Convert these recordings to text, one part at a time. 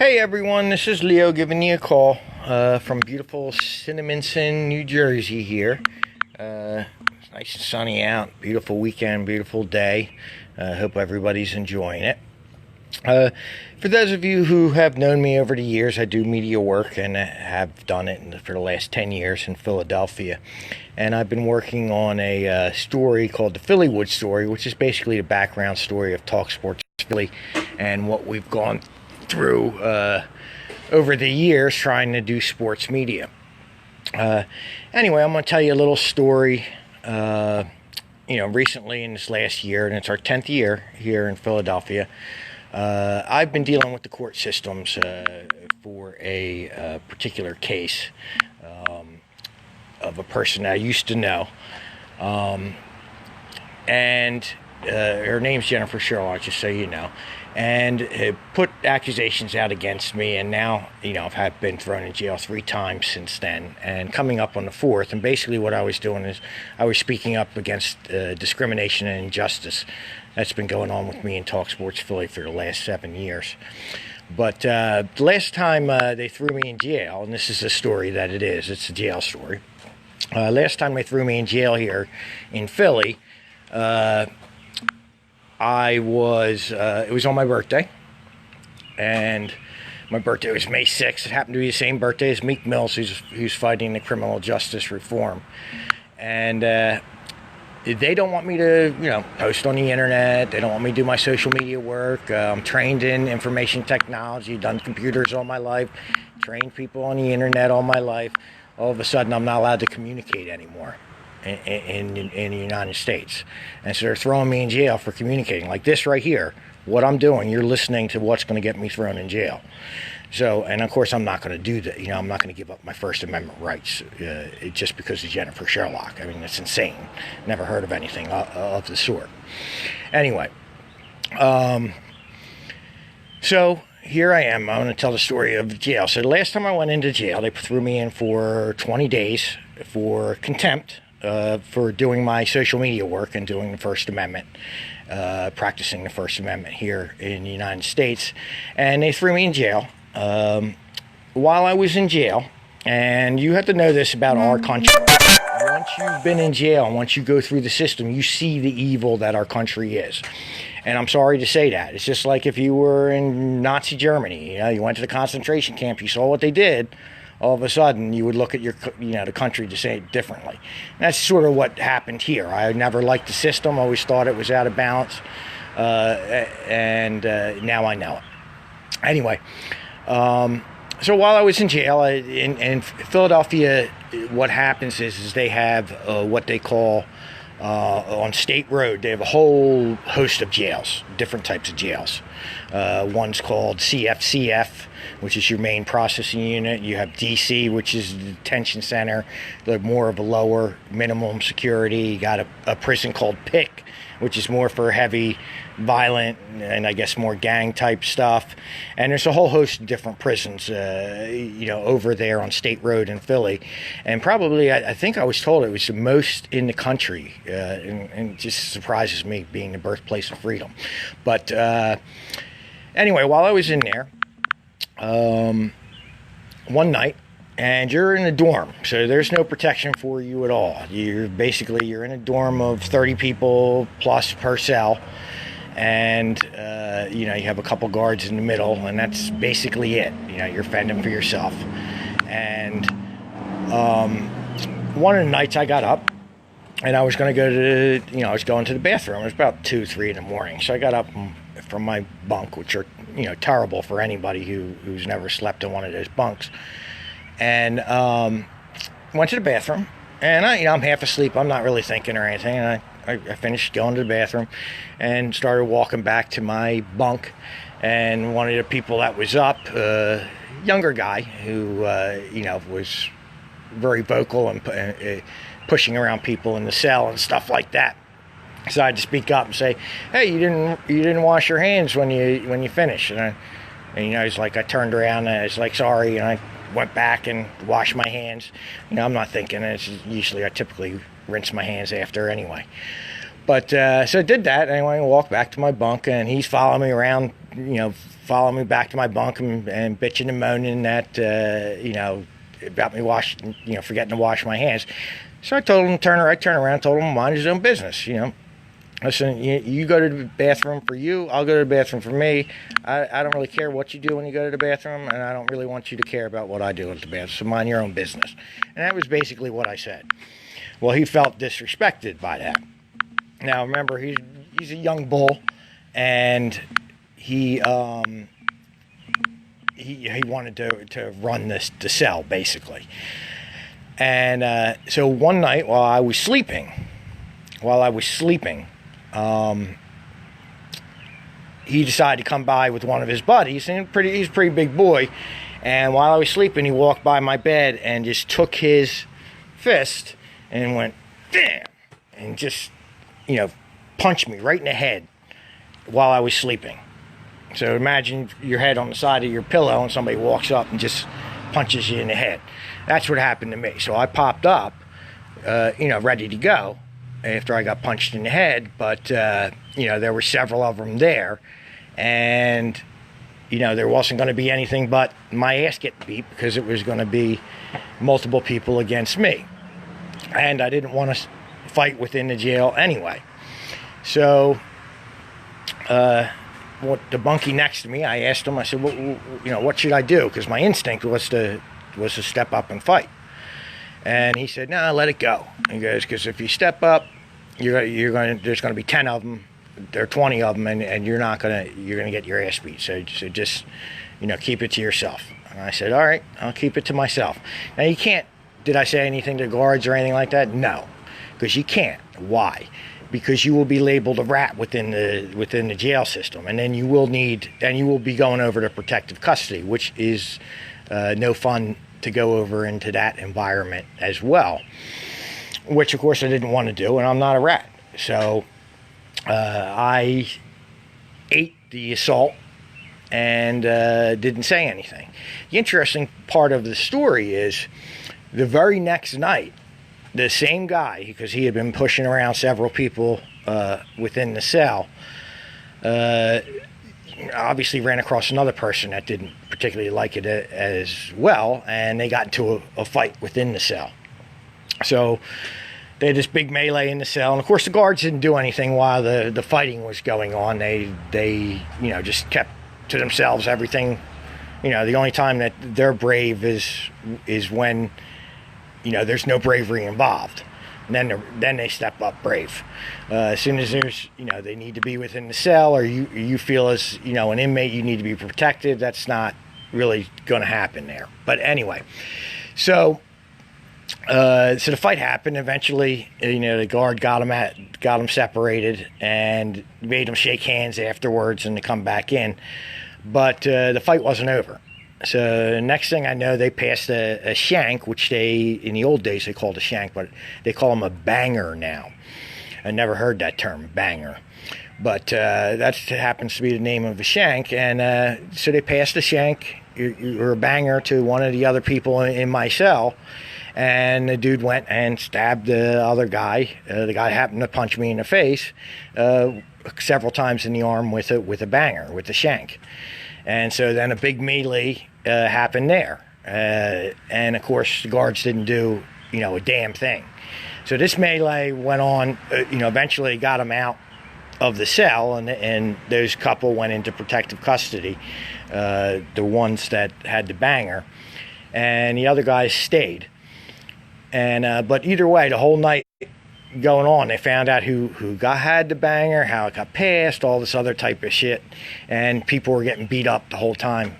Hey everyone, this is Leo giving you a call from beautiful Cinnaminson, New Jersey here. It's nice and sunny out, beautiful weekend, beautiful day. Hope everybody's enjoying it. For those of you who have known me over the years, I do media work and have done it for the last 10 years in Philadelphia. And I've been working on a story called the Phillywood story, which is basically the background story of TalkSportsPhilly and what we've gone through over the years trying to do sports media. Anyway, I'm going to tell you a little story. Recently in this last year, and it's our 10th year here in Philadelphia, I've been dealing with the court systems for a particular case of a person I used to know. And her name's Jennifer Sherlock, just so you know, and put accusations out against me, and now, I've been thrown in jail 3 times since then, and coming up on the 4th. And basically what I was doing is I was speaking up against discrimination and injustice that's been going on with me in TalkSportsPhilly for the last 7 years. But the last time they threw me in jail, and this is the story that it is, it's a jail story. Last time they threw me in jail here in Philly, it was on my birthday, and my birthday was May 6th. It happened to be the same birthday as Meek Mills, who's fighting the criminal justice reform. And they don't want me to, post on the internet. They don't want me to do my social media work. I'm trained in information technology, done computers all my life, trained people on the internet all my life. All of a sudden, I'm not allowed to communicate anymore in the United States. And so they're throwing me in jail for communicating. Like this right here, what I'm doing, you're listening to what's going to get me thrown in jail. So, and of course I'm not going to do that. I'm not going to give up my First Amendment rights just because of Jennifer Sherlock. I mean, it's insane. Never heard of anything of the sort. Anyway, so here I am. I'm going to tell the story of jail. So the last time I went into jail, they threw me in for 20 days for contempt for doing my social media work and doing the First Amendment, practicing the First Amendment here in the United States. And they threw me in jail. While I was in jail, and you have to know this about our country, once you've been in jail and once you go through the system, you see the evil that our country is. And I'm sorry to say that. It's just like if you were in Nazi Germany, you went to the concentration camp, you saw what they did. All of a sudden, you would look at the country to say it differently. And that's sort of what happened here. I never liked the system, always thought it was out of balance, and now I know it. Anyway, so while I was in jail, in Philadelphia, what happens is they have what they call, on State Road, they have a whole host of jails, different types of jails. One's called CFCF, which is your main processing unit. You have DC, which is the detention center, more of a lower minimum security. You got a prison called PIC, which is more for heavy, violent, and I guess more gang type stuff. And there's a whole host of different prisons, over there on State Road in Philly. And probably, I think I was told it was the most in the country, and it just surprises me, being the birthplace of freedom. But anyway, while I was in there, one night, and you're in a dorm, so there's no protection for you at all. You're in a dorm of 30 people plus per cell, and you have a couple guards in the middle, and that's basically it. You're fending for yourself. And one of the nights I got up, and I was going to go to I was going to the bathroom. It was about 2-3 in the morning, so I got up from my bunk, which are terrible for anybody who's never slept in one of those bunks. And went to the bathroom, and I'm half asleep. I'm not really thinking or anything. And I finished going to the bathroom and started walking back to my bunk. And one of the people that was up, younger guy who was very vocal and pushing around people in the cell and stuff like that, decided to speak up and say, "Hey, you didn't wash your hands when you finished." And he's like, I turned around and I was like, "Sorry," and I went back and washed my hands. I'm not thinking. I typically rinse my hands after anyway. But so I did that. Anyway, I walked back to my bunk, and he's following me around, following me back to my bunk and bitching and moaning that, about me forgetting to wash my hands. So I told him, turn around, told him mind his own business, Listen, you go to the bathroom for you, I'll go to the bathroom for me. I don't really care what you do when you go to the bathroom, and I don't really want you to care about what I do at the bathroom, so mind your own business. And that was basically what I said. Well, he felt disrespected by that. Now, remember, he's a young bull, and he wanted to run the cell, basically. And so one night while I was sleeping, he decided to come by with one of his buddies, and he's a pretty big boy. And while I was sleeping, he walked by my bed and just took his fist and went, damn, and just, punched me right in the head while I was sleeping. So imagine your head on the side of your pillow and somebody walks up and just punches you in the head. That's what happened to me. So I popped up, ready to go after I got punched in the head. But, there were several of them there. And, there wasn't going to be anything but my ass getting beat, because it was going to be multiple people against me. And I didn't want to fight within the jail anyway. So, the bunkie next to me, I asked him, I said, what should I do? Because my instinct was to step up and fight. And he said, no, let it go. He goes, because if you step up, there's going to be 10 of them, there are 20 of them, and you're going to get your ass beat. So just, keep it to yourself. And I said, all right, I'll keep it to myself. Now, you can't, did I say anything to guards or anything like that? No, because you can't. Why? Because you will be labeled a rat within the jail system, and then you will be going over to protective custody, which is no fun to go over into that environment as well, which of course I didn't want to do, and I'm not a rat. So I ate the assault and didn't say anything. The interesting part of the story is the very next night, the same guy, because he had been pushing around several people within the cell, obviously ran across another person that didn't particularly like it as well, and they got into a fight within the cell. So they had this big melee in the cell, and of course the guards didn't do anything while the fighting was going on. They just kept to themselves everything. The only time that they're brave is when there's no bravery involved. And then they step up brave. As soon as there's, they need to be within the cell, or you feel as, an inmate, you need to be protected, that's not really going to happen there. But anyway, so the fight happened. Eventually, the guard got him separated and made him shake hands afterwards and to come back in. But the fight wasn't over. So next thing I know, they passed a shank, which in the old days they called a shank, but they call them a banger now. I never heard that term, banger. But that happens to be the name of the shank. And so they passed a shank or a banger to one of the other people in my cell. And the dude went and stabbed the other guy. The guy happened to punch me in the face several times in the arm with a banger, with a shank. And so then a big melee happened there. And of course, the guards didn't do, a damn thing. So this melee went on, eventually got him out of the cell, and those couple went into protective custody, the ones that had the banger, and the other guys stayed. And but either way, the whole night going on, they found out who had the banger, how it got passed, all this other type of shit, and people were getting beat up the whole time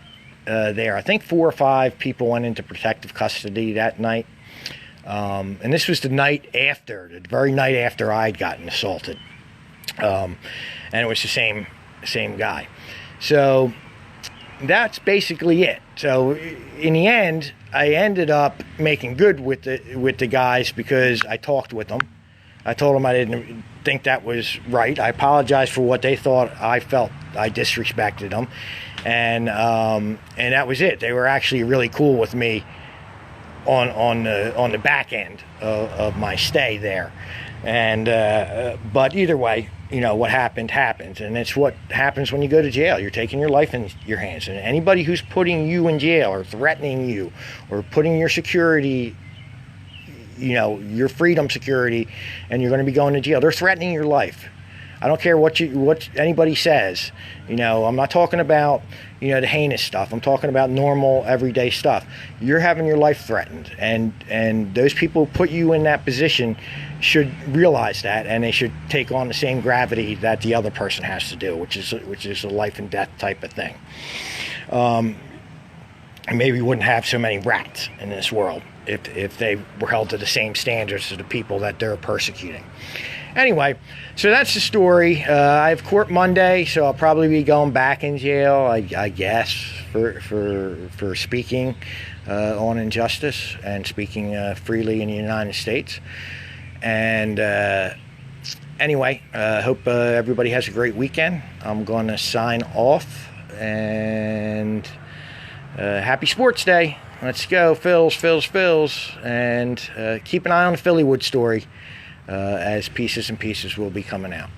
there. I think 4 or 5 people went into protective custody that night, and this was the very night after I'd gotten assaulted, and it was the same guy. So that's basically it. So in the end, I ended up making good with the guys, because I talked with them. I told them I didn't think that was right. I apologized for what they thought I felt I disrespected them, and that was it. They were actually really cool with me on the back end of my stay there. And but either way, what happened happens, and it's what happens when you go to jail. You're taking your life in your hands, and anybody who's putting you in jail or threatening you or putting your security, your freedom security, and you're going to be going to jail, they're threatening your life. I don't care what anybody says. I'm not talking about the heinous stuff. I'm talking about normal everyday stuff. You're having your life threatened, and those people who put you in that position should realize that, and they should take on the same gravity that the other person has to do, which is a life and death type of thing. And maybe we wouldn't have so many rats in this world if they were held to the same standards as the people that they're persecuting. Anyway, so that's the story. I have court Monday, so I'll probably be going back in jail, I guess, for speaking on injustice and speaking freely in the United States. And anyway, hope everybody has a great weekend. I'm going to sign off, and happy Sports Day. Let's go, Phils. And keep an eye on the Phillywood story, as pieces and pieces will be coming out.